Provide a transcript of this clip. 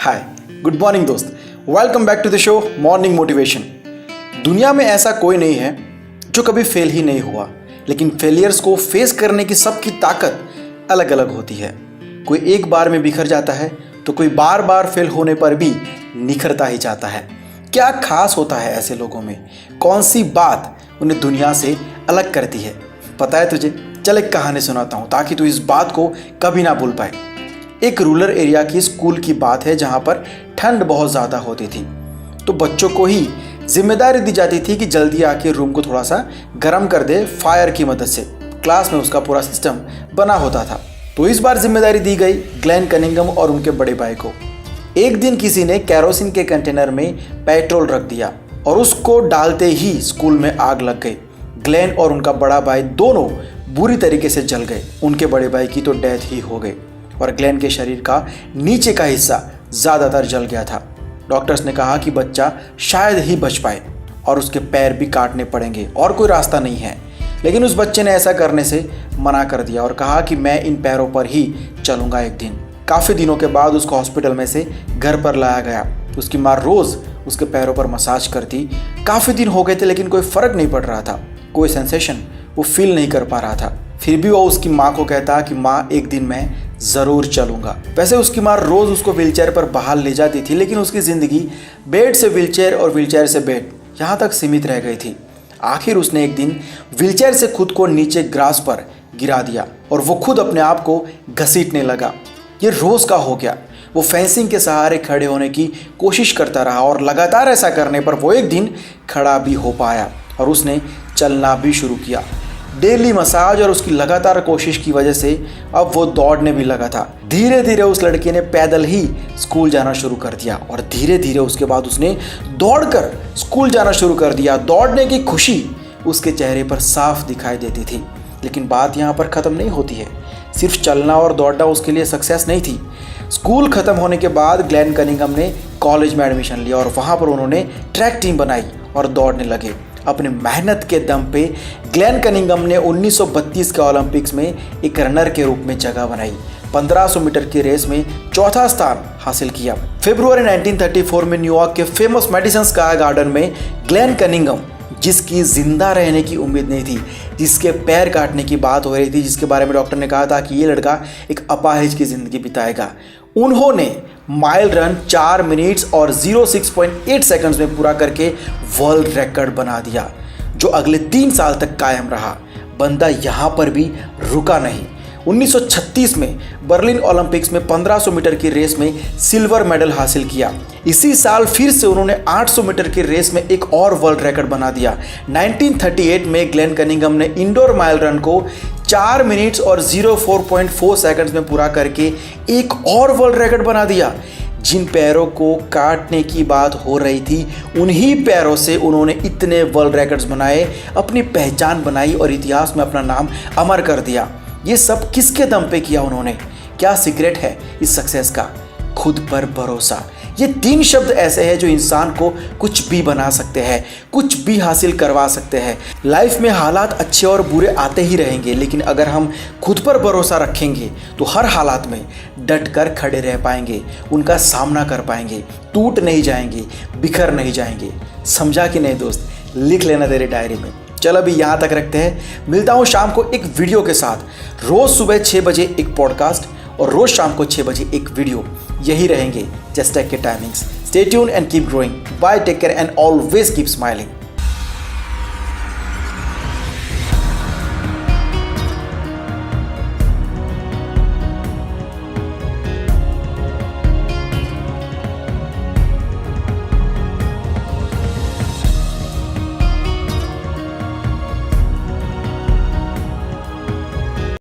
हाय, good morning दोस्त। Welcome back to the show morning motivation. दुनिया में ऐसा कोई नहीं है जो कभी फेल ही नहीं हुआ, लेकिन फेलियर्स को फेस करने की सबकी ताकत अलग अलग होती है। कोई एक बार में बिखर जाता है तो कोई बार बार फेल होने पर भी निखरता ही जाता है। क्या खास होता है ऐसे लोगों में? कौन सी बात उन्हें दुनिया से अलग करती है? पता है तुझे? चल एक कहानी सुनाता हूँ ताकि तू इस बात को कभी ना भूल पाए। एक रूरल एरिया की स्कूल की बात है जहाँ पर ठंड बहुत ज़्यादा होती थी, तो बच्चों को ही जिम्मेदारी दी जाती थी कि जल्दी आके रूम को थोड़ा सा गर्म कर दे फायर की मदद से। क्लास में उसका पूरा सिस्टम बना होता था। तो इस बार जिम्मेदारी दी गई ग्लेन कनिंघम और उनके बड़े भाई को। एक दिन किसी ने कैरोसिन के कंटेनर में पेट्रोल रख दिया और उसको डालते ही स्कूल में आग लग गई। ग्लेन और उनका बड़ा भाई दोनों बुरी तरीके से जल गए। उनके बड़े भाई की तो डेथ ही हो गई और ग्लेन के शरीर का नीचे का हिस्सा ज़्यादातर जल गया था। डॉक्टर्स ने कहा कि बच्चा शायद ही बच पाए और उसके पैर भी काटने पड़ेंगे और कोई रास्ता नहीं है। लेकिन उस बच्चे ने ऐसा करने से मना कर दिया और कहा कि मैं इन पैरों पर ही चलूँगा एक दिन। काफ़ी दिनों के बाद उसको हॉस्पिटल में से घर पर लाया गया। उसकी माँ रोज़ उसके पैरों पर मसाज करती। काफ़ी दिन हो गए थे लेकिन कोई फ़र्क नहीं पड़ रहा था, कोई सेंसेशन वो फील नहीं कर पा रहा था। फिर भी वो उसकी माँ को कहता कि माँ एक दिन मैं ज़रूर चलूँगा। वैसे उसकी माँ रोज़ उसको व्हीलचेयर पर बाहर ले जाती थी, लेकिन उसकी ज़िंदगी बेड से व्हीलचेयर और व्हीलचेयर से बेड यहाँ तक सीमित रह गई थी। आखिर उसने एक दिन व्हीलचेयर से खुद को नीचे ग्रास पर गिरा दिया और वो खुद अपने आप को घसीटने लगा। ये रोज़ का हो गया। वो फेंसिंग के सहारे खड़े होने की कोशिश करता रहा और लगातार ऐसा करने पर वो एक दिन खड़ा भी हो पाया और उसने चलना भी शुरू किया। डेली मसाज और उसकी लगातार कोशिश की वजह से अब वो दौड़ने भी लगा था। धीरे धीरे उस लड़के ने पैदल ही स्कूल जाना शुरू कर दिया और धीरे धीरे उसके बाद उसने दौड़कर स्कूल जाना शुरू कर दिया। दौड़ने की खुशी उसके चेहरे पर साफ दिखाई देती थी। लेकिन बात यहाँ पर ख़त्म नहीं होती है। सिर्फ चलना और दौड़ना उसके लिए सक्सेस नहीं थी। स्कूल ख़त्म होने के बाद ग्लेन कनिंघम ने कॉलेज में एडमिशन लिया और वहाँ पर उन्होंने ट्रैक टीम बनाई और दौड़ने लगे। अपनी मेहनत के दम पे ग्लेन कनिंघम ने 1932 के ओलंपिक्स में एक रनर के रूप में जगह बनाई। 1500 मीटर की रेस में चौथा स्थान हासिल किया। फरवरी 1934 में न्यूयॉर्क के फेमस मेडिसन स्क्वायर गार्डन में ग्लेन कनिंघम, जिसकी जिंदा रहने की उम्मीद नहीं थी, जिसके पैर काटने की बात हो रही थी, जिसके बारे में डॉक्टर ने कहा था कि ये लड़का एक अपाहिज की ज़िंदगी बिताएगा, उन्होंने माइल रन 4 मिनट्स और 06.8 सेकंड्स में पूरा करके वर्ल्ड रिकॉर्ड बना दिया, जो अगले 3 साल तक कायम रहा। बंदा यहाँ पर भी रुका नहीं। 1936 में बर्लिन ओलंपिक्स में 1500 मीटर की रेस में सिल्वर मेडल हासिल किया। इसी साल फिर से उन्होंने 800 मीटर की रेस में एक और वर्ल्ड रिकॉर्ड बना दिया। 1938 में ग्लेन कनिंघम ने इंडोर माइल रन को 4 मिनट्स और 04.4 सेकंड्स में पूरा करके एक और वर्ल्ड रिकॉर्ड बना दिया। जिन पैरों को काटने की बात हो रही थी, उन्हीं पैरों से उन्होंने इतने वर्ल्ड रिकॉर्ड्स बनाए, अपनी पहचान बनाई और इतिहास में अपना नाम अमर कर दिया। ये सब किसके दम पे किया उन्होंने? क्या सीक्रेट है इस सक्सेस का? खुद पर भरोसा। ये 3 शब्द ऐसे हैं जो इंसान को कुछ भी बना सकते हैं, कुछ भी हासिल करवा सकते हैं। लाइफ में हालात अच्छे और बुरे आते ही रहेंगे, लेकिन अगर हम खुद पर भरोसा रखेंगे तो हर हालात में डट कर खड़े रह पाएंगे, उनका सामना कर पाएंगे, टूट नहीं जाएंगे, बिखर नहीं जाएंगे। समझा कि नहीं दोस्त? लिख लेना तेरे डायरी में। चल अभी यहाँ तक रखते हैं। मिलता हूँ शाम को एक वीडियो के साथ। रोज़ सुबह 6 बजे एक पॉडकास्ट और रोज़ शाम को 6 बजे एक वीडियो। यही रहेंगे जस्ट टेक के timings. Stay tune and keep growing. Bye, take care and always keep smiling.